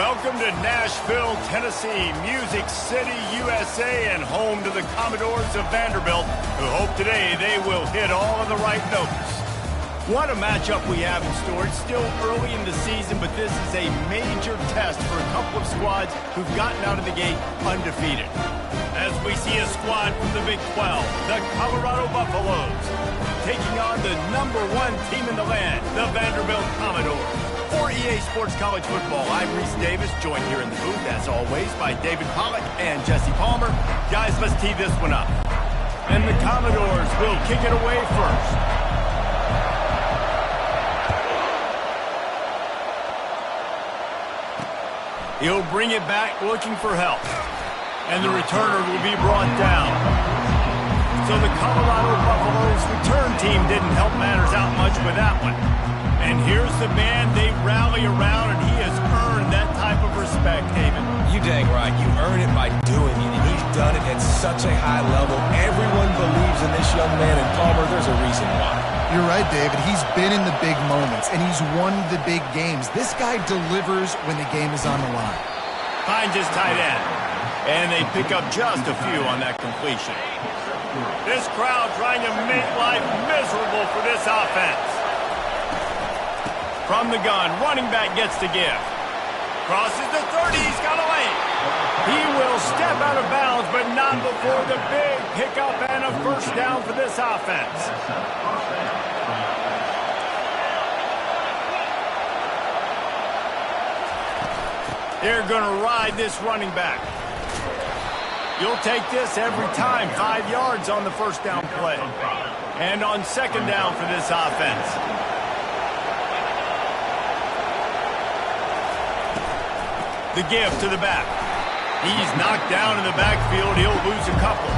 Welcome to Nashville, Tennessee, Music City, USA, and home to the Commodores of Vanderbilt, who hope today they will hit all of the right notes. What a matchup we have in store. It's still early in the season, but this is a major test for a couple of squads who've gotten out of the gate undefeated. As we see a squad from the Big 12, the Colorado Buffaloes, taking on the #1 team in the land, the Vanderbilt Commodores. For EA Sports College Football, I'm Reese Davis, joined here in the booth, as always, by David Pollack and Jesse Palmer. Guys, let's tee this one up. And the Commodores will kick it away first. He'll bring it back looking for help. And the returner will be brought down. So the Colorado Buffaloes return team didn't help matters out much with that one. And here's the man they rally around, and he has earned that type of respect, David. You dang right. You earn it by doing it, and he's done it at such a high level. Everyone believes in this young man, and Palmer, there's a reason why. You're right, David. He's been in the big moments, and he's won the big games. This guy delivers when the game is on the line. Finds his tight end, and they pick up just a few on that completion. This crowd trying to make life miserable for this offense. From the gun, running back gets to give. Crosses the 30, he's got a lane. He will step out of bounds, but not before the big pickup and a first down for this offense. They're going to ride this running back. You'll take this every time. 5 yards on the first down play. And on second down for this offense. The give to the back. He's knocked down in the backfield. He'll lose a couple.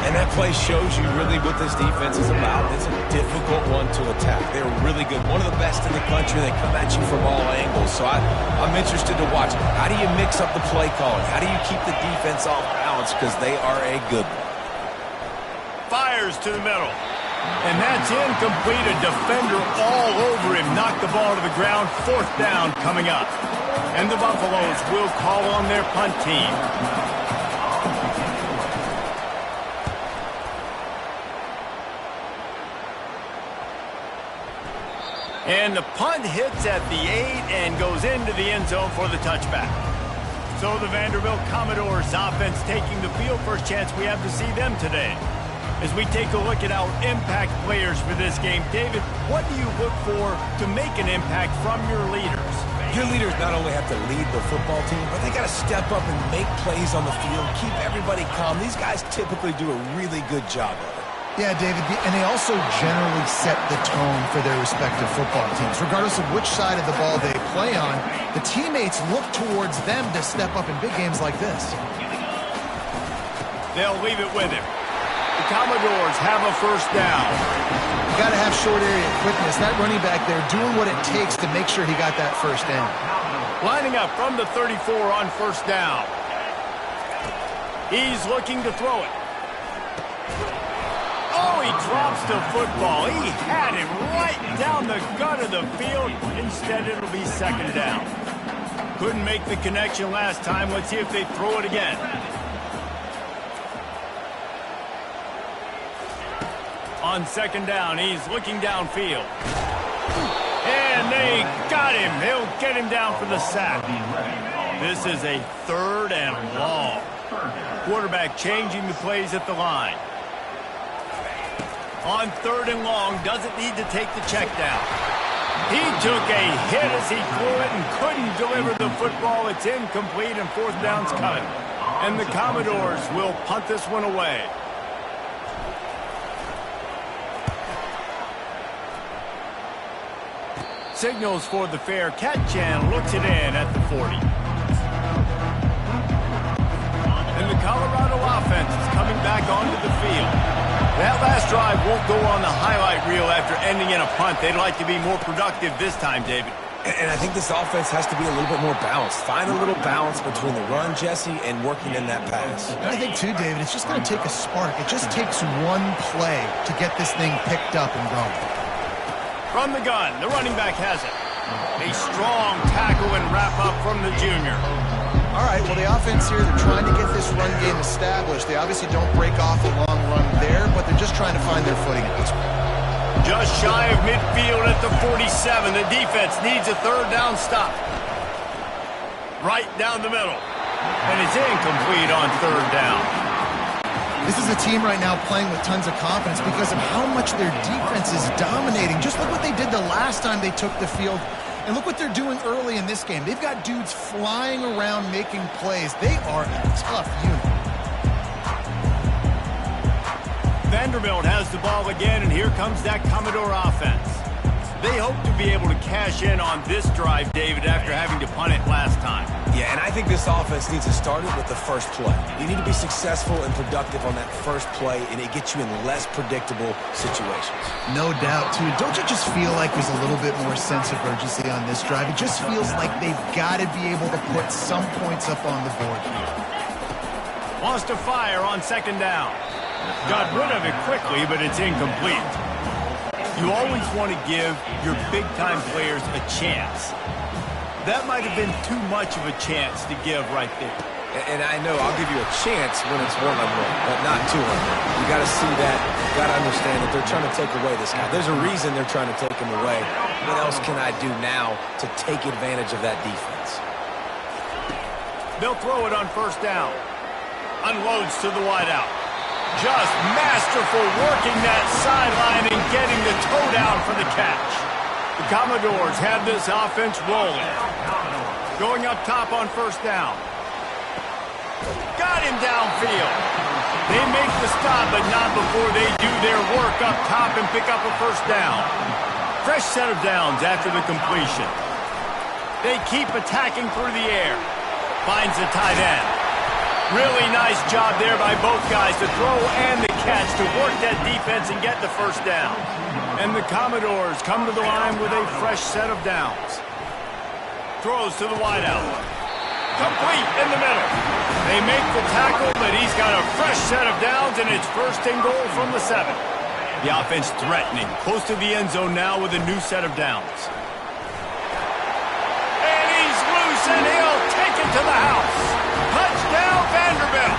And that play shows you really what this defense is about. It's a difficult one to attack. They're really good. One of the best in the country. They come at you from all angles. So I'm interested to watch. How do you mix up the play calling? How do you keep the defense off balance? Because they are a good one. Fires to the middle. And that's incomplete. A defender all over him. Knocked the ball to the ground. Fourth down coming up. And the Buffaloes will call on their punt team. And the punt hits at the 8 and goes into the end zone for the touchback. So the Vanderbilt Commodores offense taking the field. First chance we have to see them today. As we take a look at our impact players for this game, David, what do you look for to make an impact from your leaders? Your leaders not only have to lead the football team, but they got to step up and make plays on the field, keep everybody calm. These guys typically do a really good job of it. Yeah, David, and they also generally set the tone for their respective football teams. Regardless of which side of the ball they play on, the teammates look towards them to step up in big games like this. They'll leave it with him. The Commodores have a first down. You got to have short area quickness. That running back there doing what it takes to make sure he got that first down. Lining up from the 34 on first down. He's looking to throw it. Oh, he drops the football. He had him right down the gut of the field. Instead, it'll be second down. Couldn't make the connection last time. Let's see if they throw it again. On second down, he's looking downfield. And they got him. They'll get him down for the sack. This is a third and long. Quarterback changing the plays at the line. On third and long, doesn't need to take the check down. He took a hit as he threw it and couldn't deliver the football. It's incomplete and fourth down's coming. And the Commodores will punt this one away. Signals for the fair catch and looks it in at the 40. And the Colorado offense is coming back onto the field. That last drive won't go on the highlight reel after ending in a punt. They'd like to be more productive this time, David. And I think this offense has to be a little bit more balanced. Find a little balance between the run, Jesse, and working in that pass. I think, too, David, it's just going to take a spark. It just takes one play to get this thing picked up and going. From the gun, the running back has it. A strong tackle and wrap-up from the junior. All right, well, the offense here, they're trying to get this run game established. They obviously don't break off a long run there, but they're just trying to find their footing at this point. Just shy of midfield at the 47. The defense needs a third down stop. Right down the middle. And it's incomplete on third down. This is a team right now playing with tons of confidence because of how much their defense is dominating. Just look what they did the last time they took the field. And look what they're doing early in this game. They've got dudes flying around making plays. They are a tough unit. Vanderbilt has the ball again, and here comes that Commodore offense. They hope to be able to cash in on this drive, David, after having to punt it last time. Yeah, and I think this offense needs to start it with the first play. You need to be successful and productive on that first play, and it gets you in less predictable situations. No doubt, too. Don't you just feel like there's a little bit more sense of urgency on this drive? It just feels like they've got to be able to put some points up on the board here. Wants to fire on second down. Got rid of it quickly, but it's incomplete. You always want to give your big-time players a chance. That might have been too much of a chance to give right there. And I know I'll give you a chance when it's 1-on-1, but not 2-on-1. You got to see that. You got to understand that they're trying to take away this guy. There's a reason they're trying to take him away. What else can I do now to take advantage of that defense? They'll throw it on first down. Unloads to the wideout. Just masterful working that sideline and getting the toe down for the catch. The Commodores have this offense rolling. Going up top on first down. Got him downfield. They make the stop, but not before they do their work up top and pick up a first down. Fresh set of downs after the completion. They keep attacking through the air. Finds the tight end. Really nice job there by both guys to throw and the catch to work that defense and get the first down. And the Commodores come to the line with a fresh set of downs. Throws to the wideout. Complete in the middle. They make the tackle, but he's got a fresh set of downs, and it's first and goal from the 7. The offense threatening, close to the end zone now with a new set of downs. And he's loose, and he'll take it to the house. Touchdown, Vanderbilt.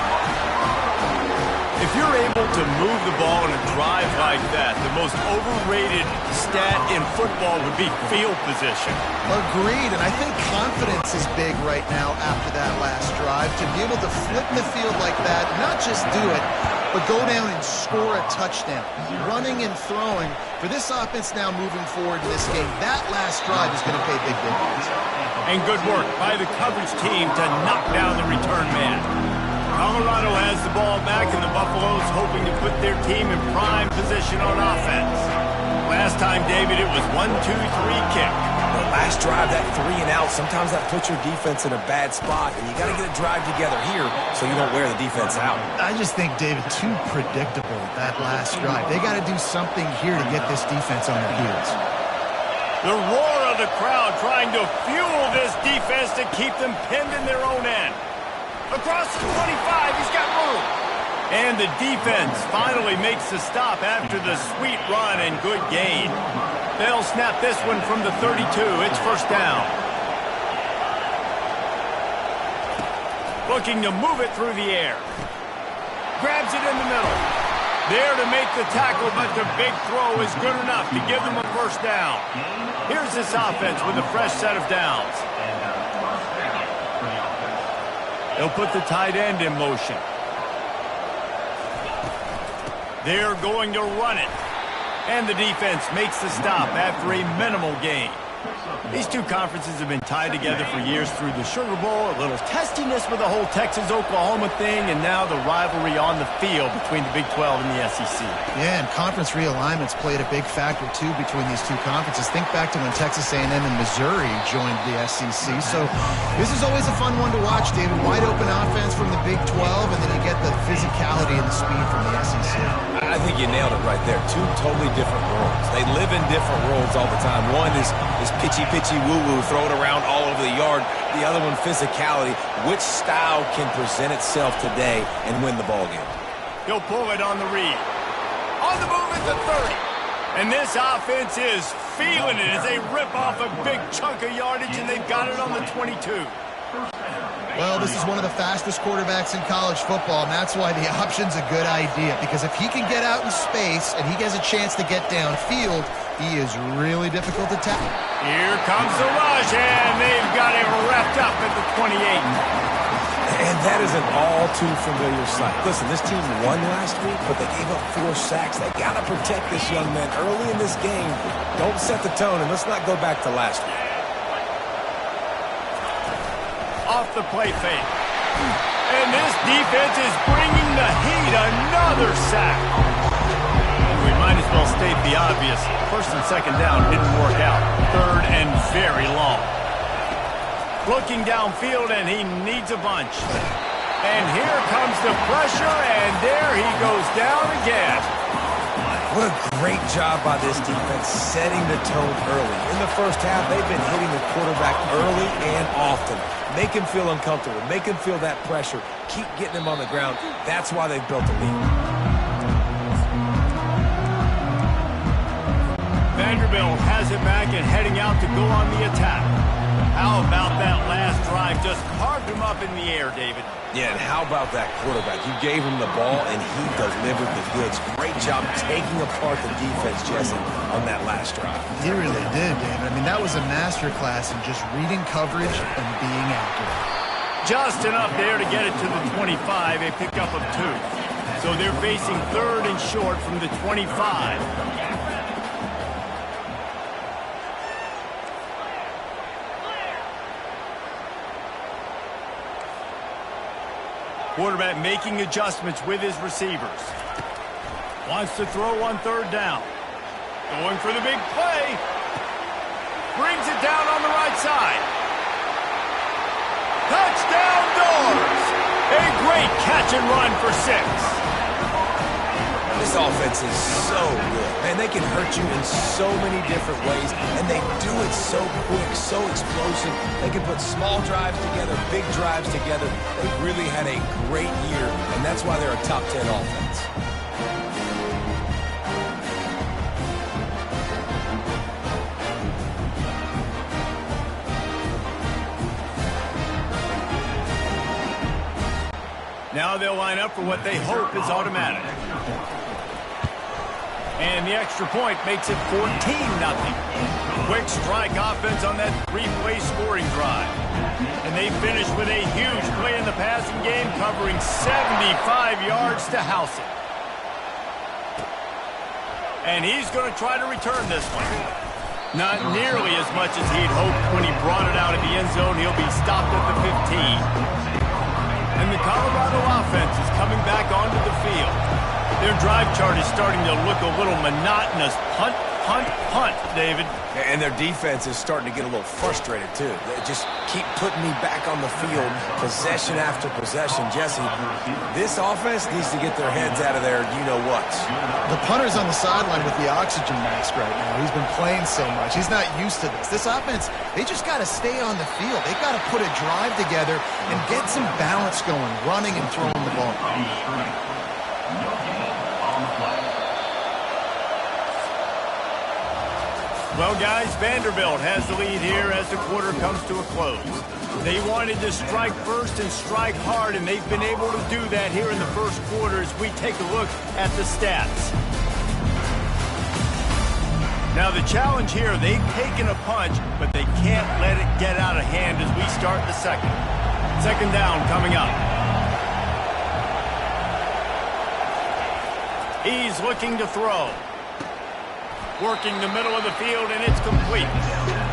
If you're able to move the ball in a drive like that, the most overrated stat in football would be field position. Agreed, and I think confidence is big right now after that last drive. To be able to flip the field like that, not just do it, but go down and score a touchdown. Running and throwing. For this offense now moving forward in this game, that last drive is going to pay big dividends. And good work by the coverage team to knock down the return man. Colorado has the ball back, and the Buffaloes hoping to put their team in prime position on offense. Last time, David, it was 1-2-3 kick. The last drive, that 3 and out, sometimes that puts your defense in a bad spot, and you got to get a drive together here so you don't wear the defense out. I just think, David, too predictable, that last drive. They got to do something here to get this defense on their heels. The roar of the crowd trying to fuel this defense to keep them pinned in their own end. Across the 25, he's got room. And the defense finally makes the stop after the sweet run and good gain. They'll snap this one from the 32. It's first down. Looking to move it through the air. Grabs it in the middle. There to make the tackle, but the big throw is good enough to give them a first down. Here's this offense with a fresh set of downs. They'll put the tight end in motion. They're going to run it. And the defense makes the stop after a minimal gain. These two conferences have been tied together for years through the Sugar Bowl, a little testiness with the whole Texas-Oklahoma thing, and now the rivalry on the field between the Big 12 and the SEC. Yeah, and conference realignments played a big factor, too, between these two conferences. Think back to when Texas A&M and Missouri joined the SEC. So this is always a fun one to watch, David. Wide-open offense from the Big 12, and then you get the physicality and the speed from the SEC. I think you nailed it right there. Two totally different worlds. They live in different worlds all the time. One is pitchy woo-woo, throw it around all over the yard. The other one, physicality. Which style can present itself today and win the ball game? He'll pull it on the read. On the move at the 30. And this offense is feeling it as they rip off a big chunk of yardage, and they've got it on the 22. Well, this is one of the fastest quarterbacks in college football, and that's why the option's a good idea, because if he can get out in space and he has a chance to get downfield, he is really difficult to tackle. Here comes the rush, and they've got him wrapped up at the 28. And that is an all-too-familiar sight. Listen, this team won last week, but they gave up 4 sacks. They got to protect this young man early in this game. Don't set the tone, and let's not go back to last week. Off the play fake. And this defense is bringing the heat. Another sack. We might as well state the obvious. First and second down didn't work out. Third and very long. Looking downfield, and he needs a bunch. And here comes the pressure, and there he goes down again. What a great job by this defense setting the tone early. In the first half, they've been hitting the quarterback early and often. Make him feel uncomfortable. Make him feel that pressure. Keep getting him on the ground. That's why they've built a lead. Vanderbilt has it back and heading out to go on the attack. How about that last drive? Just carved him up in the air, David. Yeah, and how about that quarterback? You gave him the ball, and he delivered the goods. Great job taking apart the defense, Jesse, on that last drive. He really did, David. I mean, that was a masterclass in just reading coverage and being accurate. Just enough there to get it to the 25, a pickup of 2. So they're facing third and short from the 25. Quarterback making adjustments with his receivers. Wants to throw on third down. Going for the big play. Brings it down on the right side. Touchdown Doors! A great catch and run for 6. This offense is so good. Man, they can hurt you in so many different ways, and they do it so quick, so explosive. They can put small drives together, big drives together. They've really had a great year, and that's why they're a top 10 offense. Now they'll line up for what they hope is automatic. And the extra point makes it 14-0. Quick strike offense on that 3-play scoring drive. And they finish with a huge play in the passing game, covering 75 yards to house it. And he's going to try to return this one. Not nearly as much as he'd hoped when he brought it out of the end zone. He'll be stopped at the 15. And the Colorado offense is coming back onto the field. Their drive chart is starting to look a little monotonous. Punt, punt, punt, David. And their defense is starting to get a little frustrated, too. They just keep putting me back on the field, possession after possession. Jesse, this offense needs to get their heads out of there, you-know-what. The punter's on the sideline with the oxygen mask right now. He's been playing so much. He's not used to this. This offense, they just got to stay on the field. They've got to put a drive together and get some balance going, running and throwing the ball. Well, guys, Vanderbilt has the lead here as the quarter comes to a close. They wanted to strike first and strike hard, and they've been able to do that here in the first quarter as we take a look at the stats. Now, the challenge here, they've taken a punch, but they can't let it get out of hand as we start the second. Second down coming up. He's looking to throw. Working the middle of the field, and it's complete.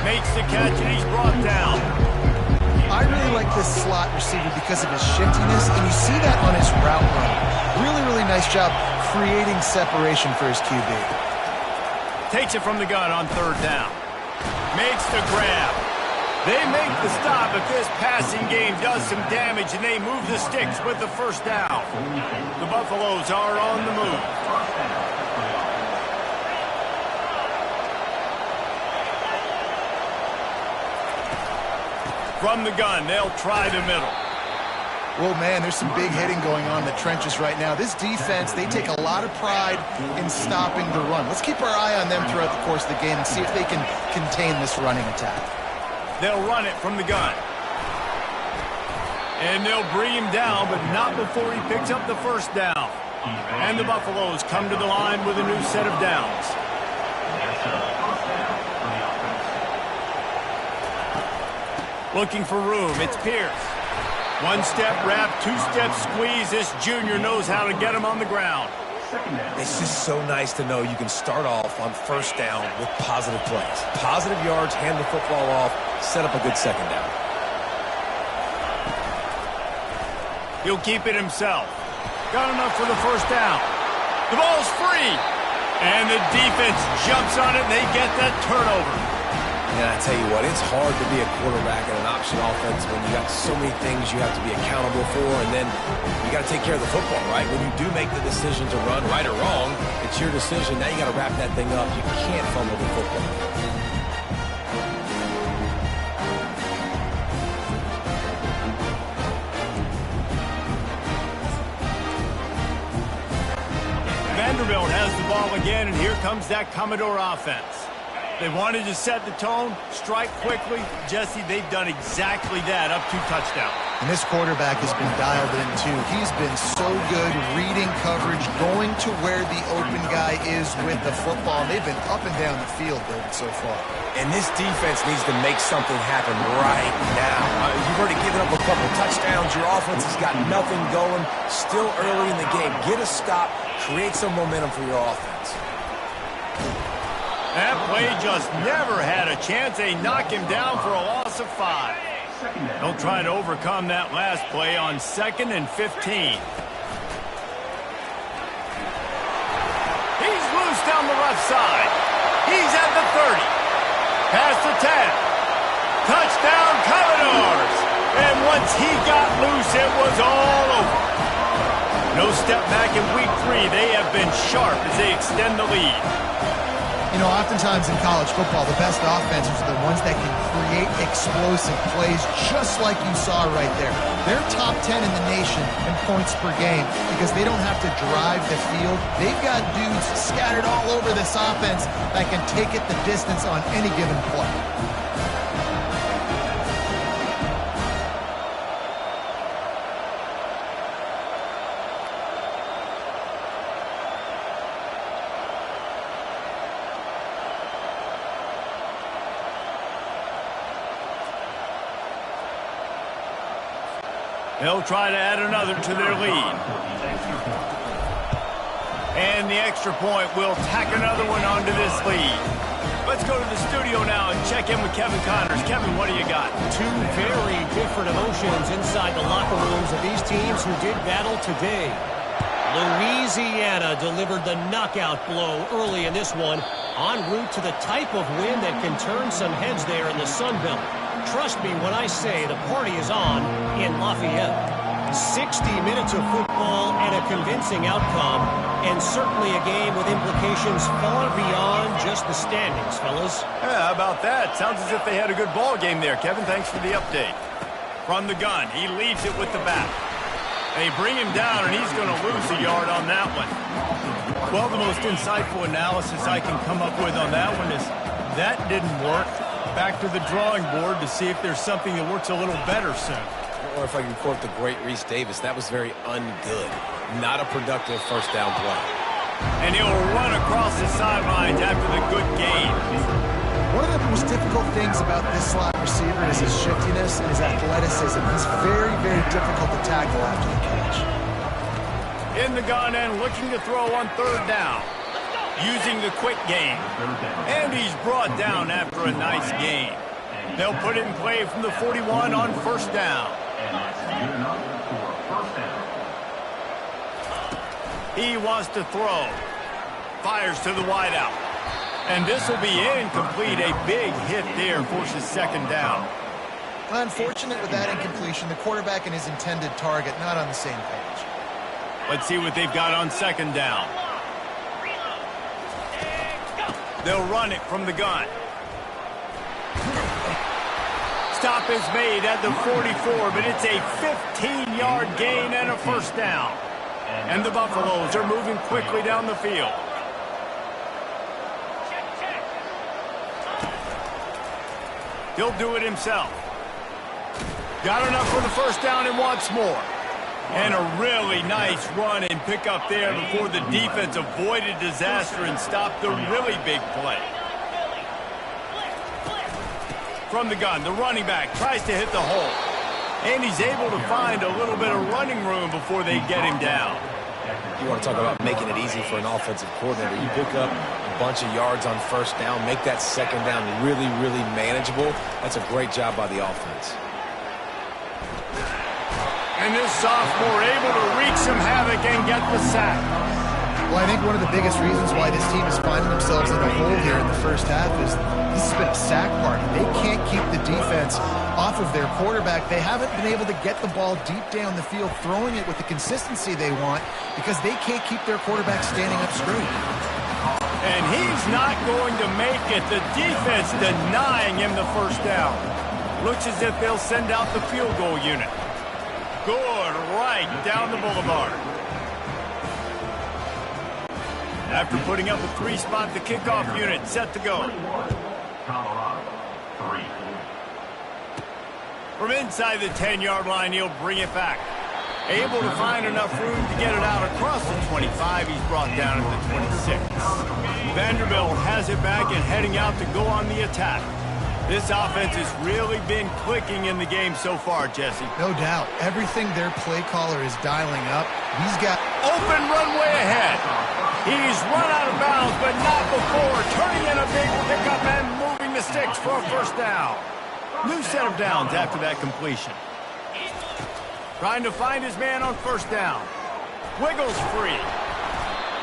Makes the catch, and he's brought down. I really like this slot receiver because of his shiftiness, and you see that on his route run. Really, really nice job creating separation for his QB. Takes it from the gun on third down. Makes the grab. They make the stop, but this passing game does some damage, and they move the sticks with the first down. The Buffaloes are on the move. From the gun, they'll try the middle. Well, man, there's some big hitting going on in the trenches right now. This defense, they take a lot of pride in stopping the run. Let's keep our eye on them throughout the course of the game and see if they can contain this running attack. They'll run it from the gun. And they'll bring him down, but not before he picks up the first down. And the Buffaloes come to the line with a new set of downs. Looking for room, it's Pierce. One-step wrap, two-step squeeze. This junior knows how to get him on the ground. It's just so nice to know you can start off on first down with positive plays. Positive yards, hand the football off, set up a good second down. He'll keep it himself. Got enough for the first down. The ball's free. And the defense jumps on it, and they get that turnover. And I tell you what, it's hard to be a quarterback in an option offense when you got so many things you have to be accountable for, and then you got to take care of the football, right? When you do make the decision to run, right or wrong, it's your decision. Now you got to wrap that thing up. You can't fumble the football. Vanderbilt has the ball again, and here comes that Commodore offense. They wanted to set the tone, strike quickly. Jesse, they've done exactly that, up 2 touchdowns. And this quarterback has been dialed in, too. He's been so good reading coverage, going to where the open guy is with the football. They've been up and down the field, David, so far. And this defense needs to make something happen right now. You've already given up a couple touchdowns. Your offense has got nothing going. Still early in the game. Get a stop. Create some momentum for your offense. That play just never had a chance. They knock him down for a loss of 5. They'll try to overcome that last play on 2nd and 15. He's loose down the left side. He's at the 30. Past the 10. Touchdown, Commodores. And once he got loose, it was all over. No step back in week 3. They have been sharp as they extend the lead. You know, oftentimes in college football, the best offenses are the ones that can create explosive plays just like you saw right there. They're top 10 in the nation in points per game because they don't have to drive the field. They've got dudes scattered all over this offense that can take it the distance on any given play. They'll try to add another to their lead. And the extra point will tack another one onto this lead. Let's go to the studio now and check in with Kevin Connors. Kevin, what do you got? 2 very different emotions inside the locker rooms of these teams who did battle today. Louisiana delivered the knockout blow early in this one, en route to the type of win that can turn some heads there in the Sun Belt. Trust me when I say the party is on in Lafayette. 60 minutes of football and a convincing outcome, and certainly a game with implications far beyond just the standings, fellas. Yeah, how about that? Sounds as if they had a good ball game there, Kevin. Thanks for the update. From the gun, he leaves it with the back. They bring him down, and he's going to lose a yard on that one. Well, the most insightful analysis I can come up with on that one is that didn't work. Back to the drawing board to see if there's something that works a little better soon. Or if I can quote the great Reese Davis, that was very ungood. Not a productive first down play. And he'll run across the sidelines after the good gain. One of the most difficult things about this slot receiver is his shiftiness and his athleticism. He's very, very difficult to tackle after the catch. In the gun and looking to throw on 3rd down. Using the quick game. And he's brought down after a nice gain. They'll put it in play from the 41 on 1st down. He wants to throw. Fires to the wideout. And this will be incomplete. A big hit there forces 2nd down. Unfortunate with that incompletion. The quarterback and his intended target not on the same page. Let's see what they've got on 2nd down. They'll run it from the gun. stop is made at the 44, but it's a 15-yard gain and a first down. And the Buffaloes are moving quickly down the field. He'll do it himself. Got enough for the first down and wants more. And a really nice run and pick up there before the defense avoided disaster and stopped the really big play. From the gun, the running back tries to hit the hole. And he's able to find a little bit of running room before they get him down. You want to talk about making it easy for an offensive coordinator. You pick up a bunch of yards on first down, make that second down really, really manageable. That's a great job by the offense. And this sophomore able to wreak some havoc and get the sack. Well, I think one of the biggest reasons why this team is finding themselves in a hole here in the first half is this has been a sack party. They can't keep the defense off of their quarterback. They haven't been able to get the ball deep down the field, throwing it with the consistency they want because they can't keep their quarterback standing up straight. And he's not going to make it. The defense denying him the first down. Looks as if they'll send out the field goal unit. Good, right down the boulevard. After putting up a 3-spot, the kickoff unit set to go. From inside the 10-yard line, he'll bring it back. Able to find enough room to get it out across the 25. He's brought down at the 26. Vanderbilt has it back and heading out to go on the attack. This offense has really been clicking in the game so far, Jesse. No doubt. Everything their play caller is dialing up. He's got open runway ahead. He's run out of bounds, but not before turning in a big pickup and moving the sticks for a first down. New set of downs after that completion. Trying to find his man on first down. Wiggles free.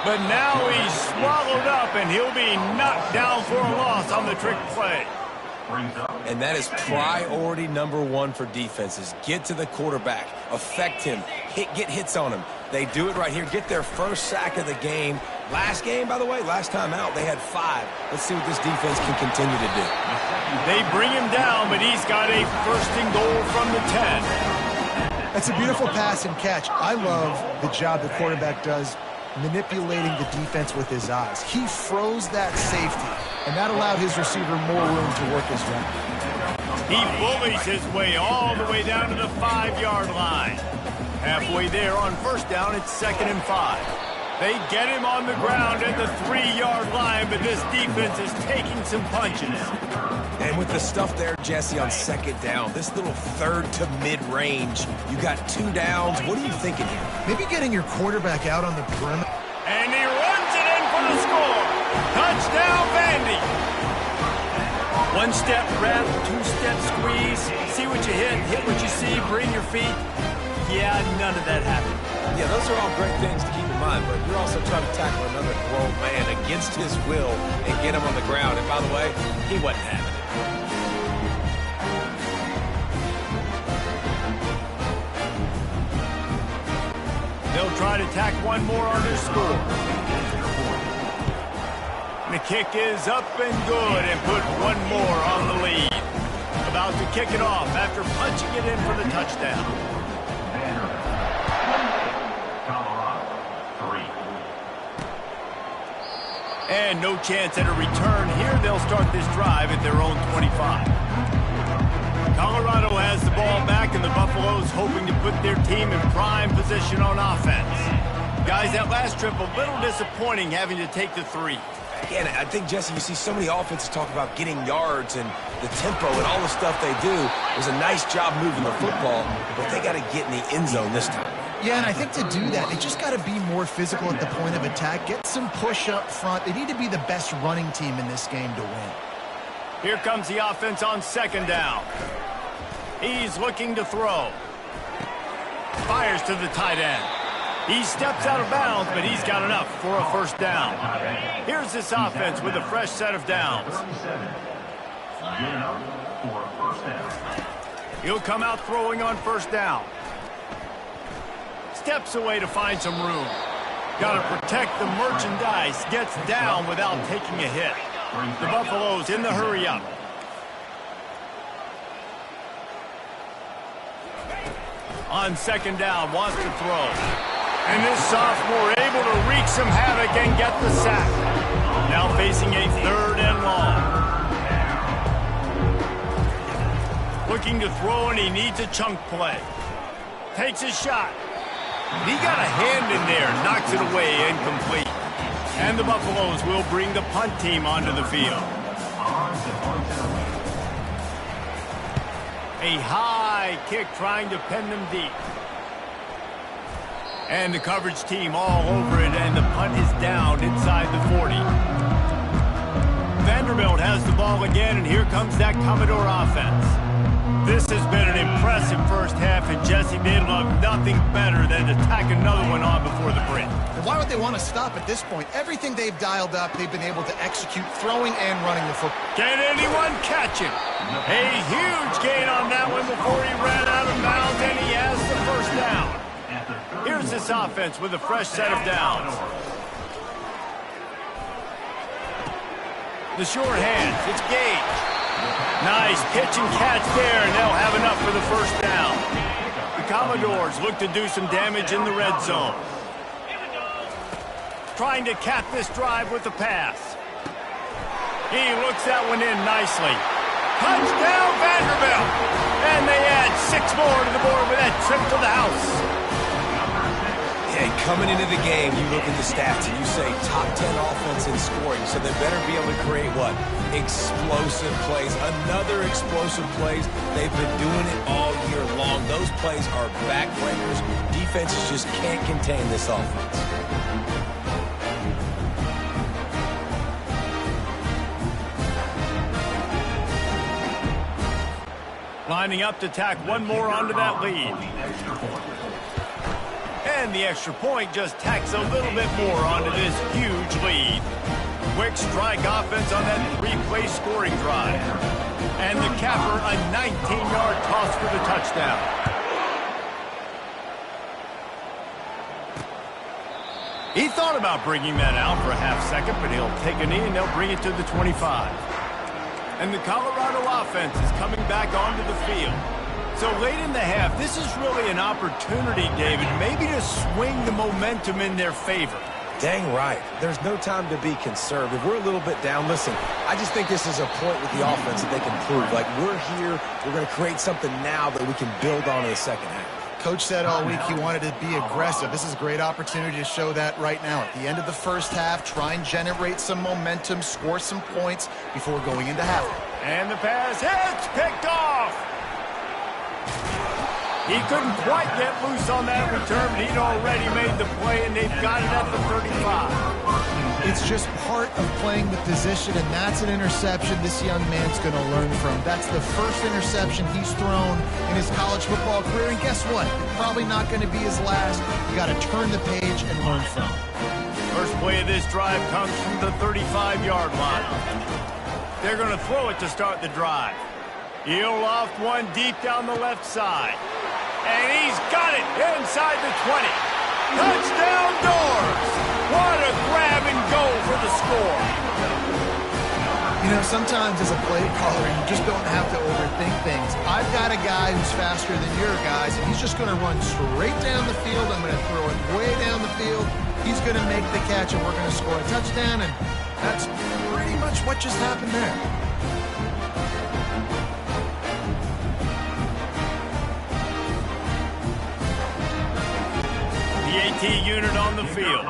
But now he's swallowed up, and he'll be knocked down for a loss on the trick play. And that is priority number one for defenses. Get to the quarterback, affect him, get hits on him. They do it right here, get their first sack of the game. Last game, by the way, last time out, they had 5. Let's see what this defense can continue to do. They bring him down, but he's got a first and goal from the 10. That's a beautiful pass and catch. I love the job the quarterback does manipulating the defense with his eyes. He froze that safety, and that allowed his receiver more room to work his route. He bullies his way all the way down to the 5-yard line. Halfway there on first down, it's 2nd and 5. They get him on the ground at the 3-yard line, but this defense is taking some punches. And with the stuff there, Jesse, on second down, this little third to mid-range, you got 2 downs. What are you thinking here? Maybe getting your quarterback out on the perimeter. And he runs it in for the score. Touchdown, Vandy. 1-step wrap, 2-step squeeze. See what you hit what you see, bring your feet. Yeah, none of that happened. Yeah, those are all great things to keep in mind, but you're also trying to tackle another grown man against his will and get him on the ground. And by the way, he wasn't having it. They'll try to tack one more on their score. The kick is up and good and put one more on the lead. About to kick it off after punching it in for the touchdown. And no chance at a return here. They'll start this drive at their own 25. Colorado has the ball back, and the Buffaloes hoping to put their team in prime position on offense. Guys, that last trip a little disappointing having to take the 3. Yeah, and I think, Jesse, you see so many offenses talk about getting yards and the tempo and all the stuff they do. It was a nice job moving the football, but they got to get in the end zone this time. Yeah, and I think to do that, they just got to be more physical at the point of attack, get some push up front. They need to be the best running team in this game to win. Here comes the offense on second down. He's looking to throw. Fires to the tight end. He steps out of bounds, but he's got enough for a first down. Here's this offense with a fresh set of downs. He'll come out throwing on first down. Steps away to find some room. Got to protect the merchandise. Gets down without taking a hit. The Buffaloes in the hurry up. On second down, wants to throw. And this sophomore able to wreak some havoc and get the sack. Now facing a 3rd and long. Looking to throw, and he needs a chunk play. Takes a shot. He got a hand in there, knocks it away, incomplete. And the Buffaloes will bring the punt team onto the field. A high kick trying to pen them deep. And the coverage team all over it, and the punt is down inside the 40. Vanderbilt has the ball again, and here comes that Commodore offense. This has been an impressive first half, and Jesse, they'd love nothing better than to tack another one on before the break. Why would they want to stop at this point? Everything they've dialed up, they've been able to execute, throwing and running the football. Can anyone catch it? A huge gain on that one before he ran out of bounds, and he has the first down. Here's this offense with a fresh set of downs. The short hands, it's Gage. Nice pitch and catch there, and they'll have enough for the first down. The Commodores look to do some damage in the red zone. Trying to cap this drive with the pass. He looks that one in nicely. Touchdown, Vanderbilt! And they add 6 more to the board with that trip to the house. Hey, coming into the game, you look at the stats and you say top 10 offense in scoring, so they better be able to create what? Explosive plays. Another explosive plays. They've been doing it all year long. Those plays are backbreakers. Defenses just can't contain this offense. Lining up to tack one more onto that lead. And the extra point just tacks a little bit more onto this huge lead. Quick strike offense on that 3-play scoring drive. And the capper, a 19-yard toss for the touchdown. He thought about bringing that out for a half second, but he'll take a knee and they'll bring it to the 25. And the Colorado offense is coming back onto the field. So late in the half, this is really an opportunity, David, maybe to swing the momentum in their favor. Dang right. There's no time to be conservative. We're a little bit down. Listen, I just think this is a point with the offense that they can prove. Like, we're here, we're going to create something now that we can build on in the second half. Coach said all week he wanted to be aggressive. This is a great opportunity to show that right now. At the end of the first half, try and generate some momentum, score some points before going into half. And the pass hits, picked off. He couldn't quite get loose on that return, but he'd already made the play, and they've got it at the 35. It's just part of playing the position, and that's an interception this young man's going to learn from. That's the first interception he's thrown in his college football career, and guess what? Probably not going to be his last. You got to turn the page and learn from it. First play of this drive comes from the 35-yard line. They're going to throw it to start the drive. He'll loft one deep down the left side. And he's got it inside the 20. Touchdown, Doors! What a grab and go for the score. You know, sometimes as a play caller, you just don't have to overthink things. I've got a guy who's faster than your guys, and he's just going to run straight down the field. I'm going to throw it way down the field. He's going to make the catch, and we're going to score a touchdown, and that's pretty much what just happened there. The AT unit on the field.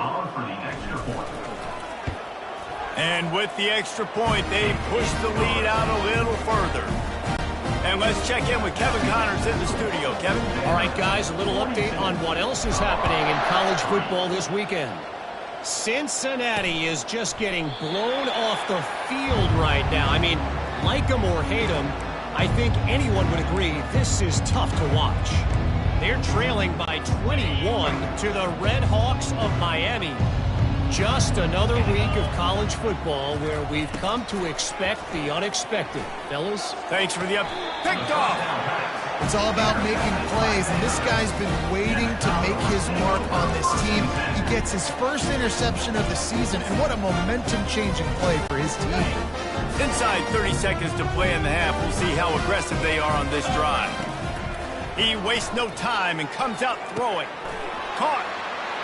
And with the extra point, they push the lead out a little further. And let's check in with Kevin Connors in the studio. Kevin? All right, guys, a little update on what else is happening in college football this weekend. Cincinnati is just getting blown off the field right now. I mean, like them or hate them, I think anyone would agree this is tough to watch. They're trailing by 21 to the Red Hawks of Miami. Just another week of college football where we've come to expect the unexpected. Fellas? Thanks for the picked off. It's all about making plays, and this guy's been waiting to make his mark on this team. He gets his first interception of the season, and what a momentum-changing play for his team. Inside 30 seconds to play in the half. We'll see how aggressive they are on this drive. He wastes no time and comes out throwing. Caught.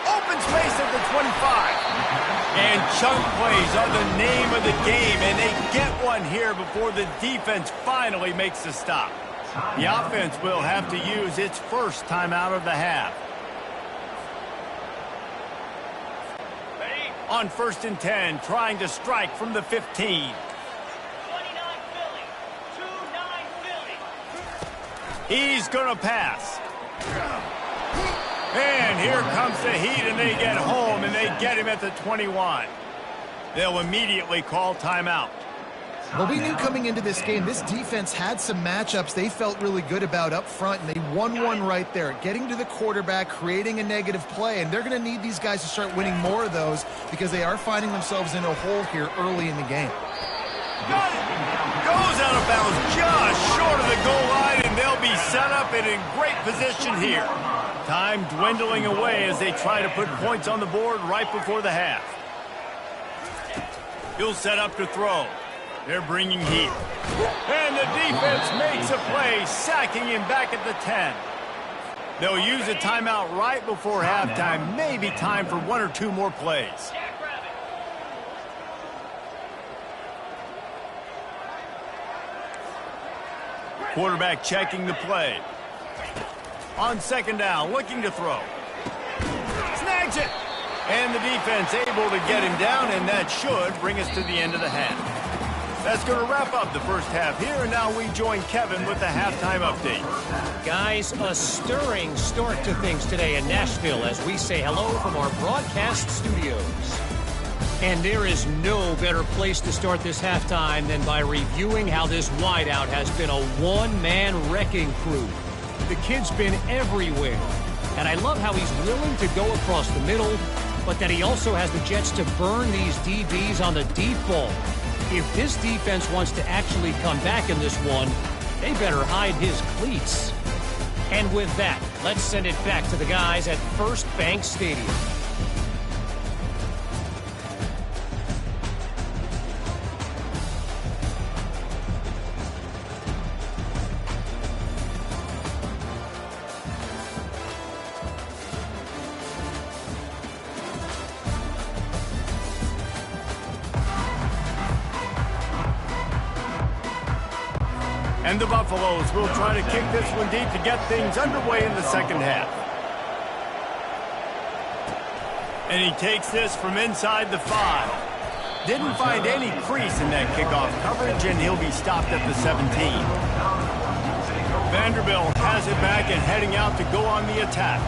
Open space at the 25. And chunk plays are the name of the game, and they get one here before the defense finally makes the stop. The offense will have to use its first timeout of the half. On 1st and 10, trying to strike from the 15. He's going to pass. And here comes the heat, and they get home, and they get him at the 21. They'll immediately call timeout. Well, we knew coming into this game, this defense had some matchups they felt really good about up front, and they won one right there, getting to the quarterback, creating a negative play, and they're going to need these guys to start winning more of those because they are finding themselves in a hole here early in the game. Goes out of bounds just short of the goal line, and they'll be set up and in great position here. Time dwindling away as they try to put points on the board right before the half. He'll set up to throw. They're bringing heat. And the defense makes a play, sacking him back at the 10. They'll use a timeout right before halftime. Maybe time for one or two more plays. Quarterback checking the play. On 2nd down, looking to throw. Snags it! And the defense able to get him down, and that should bring us to the end of the half. That's going to wrap up the first half here, and now we join Kevin with the halftime update. Guys, a stirring start to things today in Nashville as we say hello from our broadcast studios. And there is no better place to start this halftime than by reviewing how this wideout has been a one-man wrecking crew. The kid's been everywhere, and I love how he's willing to go across the middle, but that he also has the jets to burn these DBs on the deep ball. If this defense wants to actually come back in this one, they better hide his cleats. And with that, let's send it back to the guys at First Bank Stadium. And the Buffaloes will try to kick this one deep to get things underway in the second half. And he takes this from inside the 5. Didn't find any crease in that kickoff coverage, and he'll be stopped at the 17. Vanderbilt has it back and heading out to go on the attack.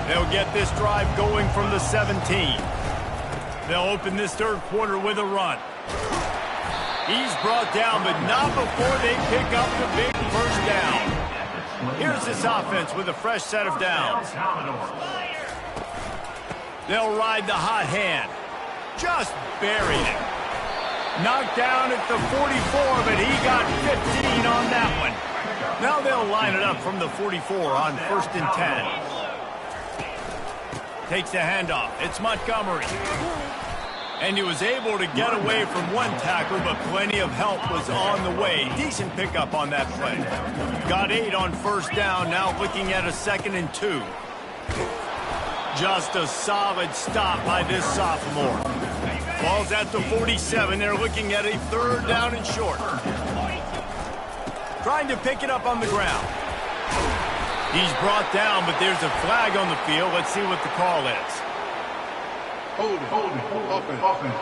They'll get this drive going from the 17. They'll open this third quarter with a run. He's brought down, but not before they pick up the big first down. Here's this offense with a fresh set of downs. They'll ride the hot hand. Just buried it. Knocked down at the 44, but he got 15 on that one. Now they'll line it up from the 44 on 1st and 10. Takes the handoff. It's Montgomery. And he was able to get away from one tackler, but plenty of help was on the way. Decent pickup on that play. Got 8 on 1st down, now looking at a 2nd and 2. Just a solid stop by this sophomore. Ball's at the 47. They're looking at a 3rd down and short. Trying to pick it up on the ground. He's brought down, but there's a flag on the field. Let's see what the call is. Hold it, offense.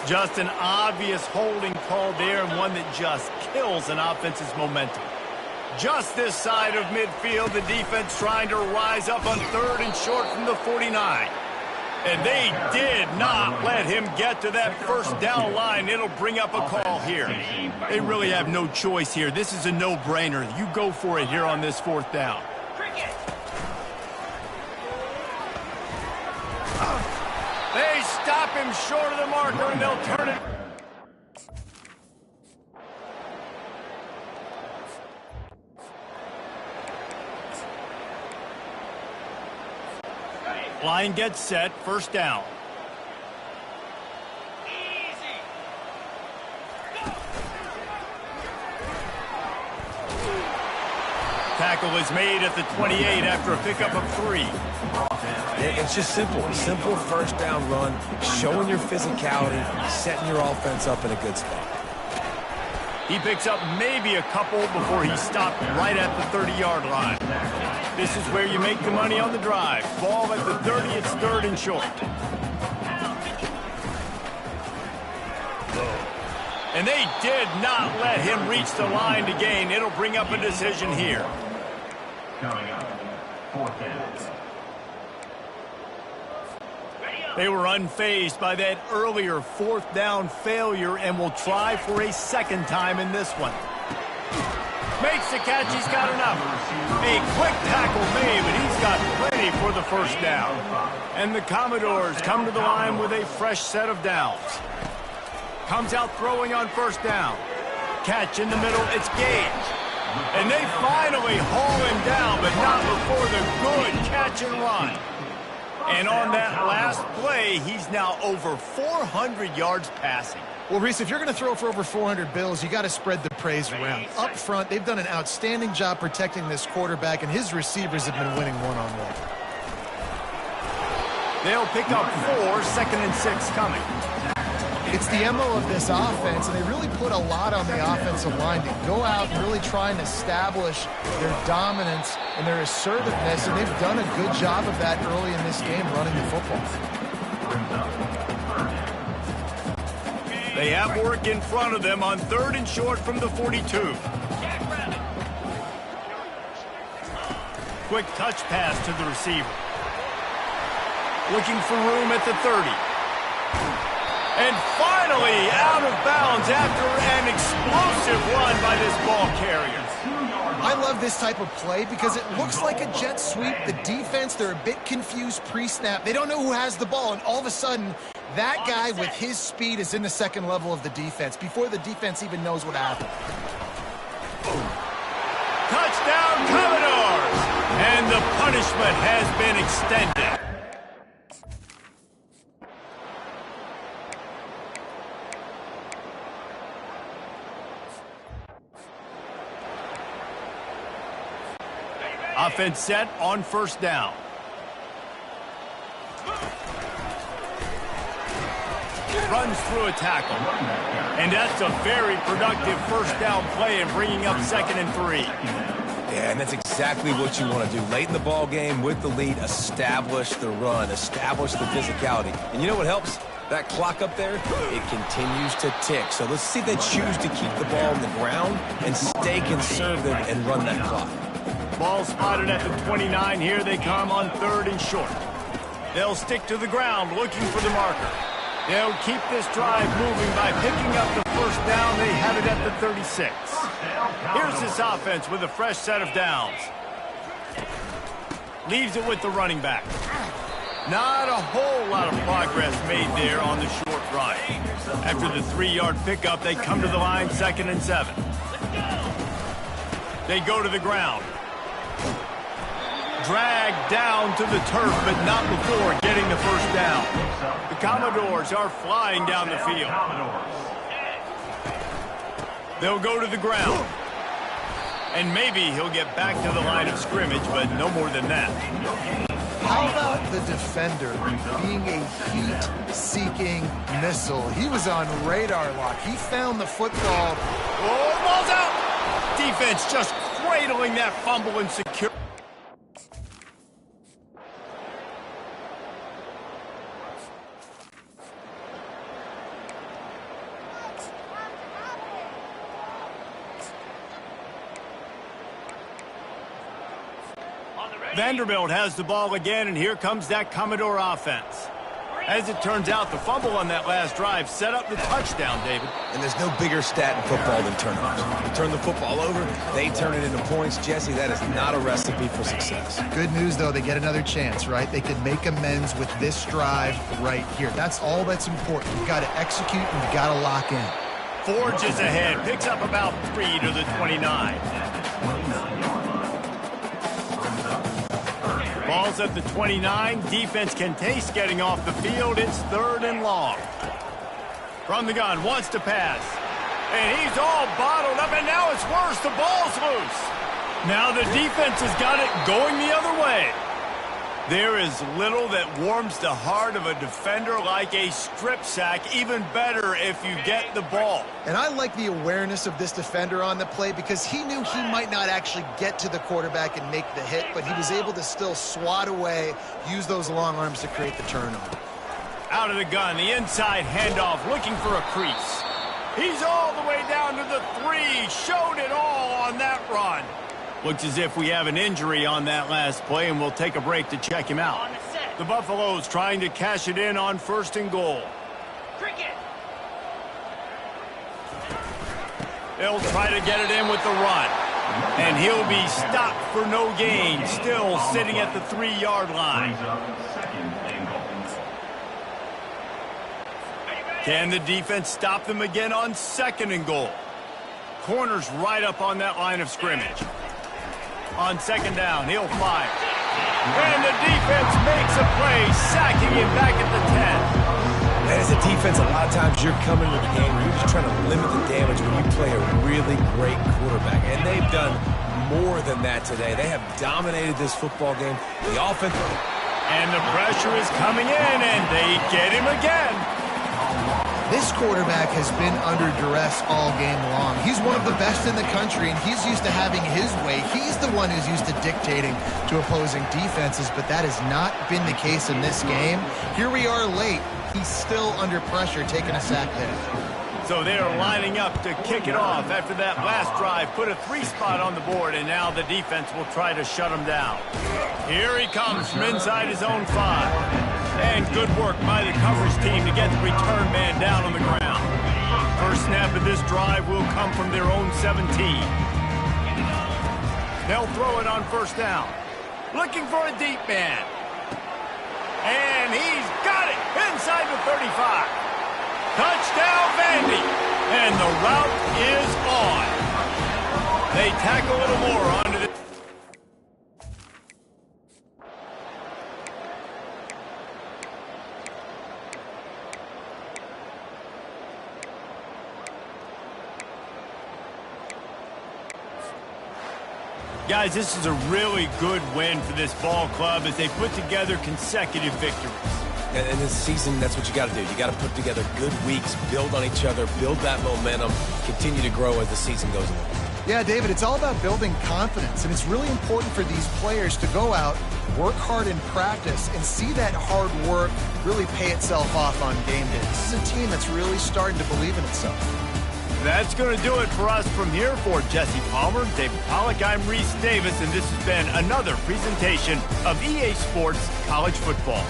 Just an obvious holding call there, and one that just kills an offense's momentum. Just this side of midfield, the defense trying to rise up on 3rd and short from the 49. And they did not let him get to that 1st down line. It'll bring up a call here. They really have no choice here. This is a no-brainer. You go for it here on this 4th down. They stop him short of the marker, and they'll turn it. Line gets set, 1st down. Tackle is made at the 28 after a pickup of 3. It's just simple. Simple first down run, showing your physicality, setting your offense up in a good spot. He picks up maybe a couple before he stopped right at the 30-yard line. This is where you make the money on the drive. Ball at the 30, it's 3rd and short. And they did not let him reach the line to gain. It'll bring up a decision here. They were unfazed by that earlier 4th down failure and will try for a 2nd time in this one. Makes the catch. He's got enough. A quick tackle made, but he's got plenty for the 1st down. And the Commodores come to the line with a fresh set of downs. Comes out throwing on 1st down. Catch in the middle. It's Gage. And they finally haul him down, but not before the good catch and run. And on that last play, he's now over 400 yards passing. Well, Reese, if you're going to throw for over 400 bills, you got to spread the praise around. Up front, they've done an outstanding job protecting this quarterback, and his receivers have been winning one-on-one. They'll pick up 4, 2nd and 6 coming. It's the MO of this offense, and they really put a lot on the offensive line to go out and really try and establish their dominance and their assertiveness, and they've done a good job of that early in this game running the football. They have work in front of them on 3rd and short from the 42. Quick touch pass to the receiver. Looking for room at the 30. And finally out of bounds after an explosive run by this ball carrier. I love this type of play because it looks like a jet sweep. The defense, they're a bit confused pre-snap. They don't know who has the ball, and all of a sudden, that guy with his speed is in the 2nd level of the defense before the defense even knows what happened. Touchdown, Commodores! And the punishment has been extended. Offense set on 1st down. Runs through a tackle. And that's a very productive 1st down play and bringing up 2nd and 3. Yeah, and that's exactly what you want to do. Late in the ball game with the lead, establish the run, establish the physicality. And you know what helps? That clock up there, it continues to tick. So let's see if they choose to keep the ball on the ground and stay conservative and run that clock. Ball spotted at the 29. Here they come on 3rd and short. They'll stick to the ground looking for the marker. They'll keep this drive moving by picking up the 1st down. They have it at the 36. Here's this offense with a fresh set of downs. Leaves it with the running back. Not a whole lot of progress made there on the short run. After the 3-yard pickup, they come to the line 2nd and 7. They go to the ground. Dragged down to the turf, but not before getting the 1st down. The Commodores are flying down the field. They'll go to the ground. And maybe he'll get back to the line of scrimmage, but no more than that. How about the defender being a heat-seeking missile? He was on radar lock. He found the football. Oh, ball's out! Defense just cradling that fumble and secure. Vanderbilt has the ball again, and here comes that Commodore offense. As it turns out, the fumble on that last drive set up the touchdown, David. And there's no bigger stat in football than turnovers. You turn the football over, they turn it into points. Jesse, that is not a recipe for success. Good news, though, they get another chance, right? They can make amends with this drive right here. That's all that's important. You've got to execute, and you've got to lock in. Forges ahead, picks up about 3 to the 29. Ball's at the 29. Defense can taste getting off the field. It's 3rd and long. From the gun, wants to pass. And he's all bottled up, and now it's worse. The ball's loose. Now the defense has got it going the other way. There is little that warms the heart of a defender like a strip sack. Even better if you get the ball. And I like the awareness of this defender on the play because he knew he might not actually get to the quarterback and make the hit, but he was able to still swat away, use those long arms to create the turnover. Out of the gun, the inside handoff, looking for a crease. He's all the way down to the 3. Showed it all on that run. Looks as if we have an injury on that last play, and we'll take a break to check him out. The Buffaloes trying to cash it in on 1st and goal. They'll try to get it in with the run. And he'll be stopped for no gain, still sitting at the 3-yard line. Can the defense stop them again on 2nd and goal? Corner's right up on that line of scrimmage. On 2nd down, he'll fire. And the defense makes a play, sacking him back at the 10. And as a defense, a lot of times you're coming to the game, you're just trying to limit the damage when you play a really great quarterback. And they've done more than that today. They have dominated this football game. The offense... And the pressure is coming in, and they get him again. This quarterback has been under duress all game long. He's one of the best in the country, and he's used to having his way. He's the one who's used to dictating to opposing defenses, but that has not been the case in this game. Here we are late. He's still under pressure, taking a sack there. So they're lining up to kick it off after that last drive. Put a 3 spot on the board, and now the defense will try to shut him down. Here he comes from inside his own 5. And good work by the coverage team to get the return man down on the ground. First snap of this drive will come from their own 17. They'll throw it on 1st down. Looking for a deep man. And he's got it inside the 35. Touchdown, Vandy. And the route is on. They tack a little more onto the... Guys, this is a really good win for this ball club as they put together consecutive victories. And in this season, that's what you got to do. You got to put together good weeks, build on each other, build that momentum, continue to grow as the season goes along. Yeah, David, it's all about building confidence, and it's really important for these players to go out, work hard in practice, and see that hard work really pay itself off on game day. This is a team that's really starting to believe in itself. That's going to do it for us from here. For Jesse Palmer, David Pollack, I'm Reese Davis, and this has been another presentation of EA Sports College Football.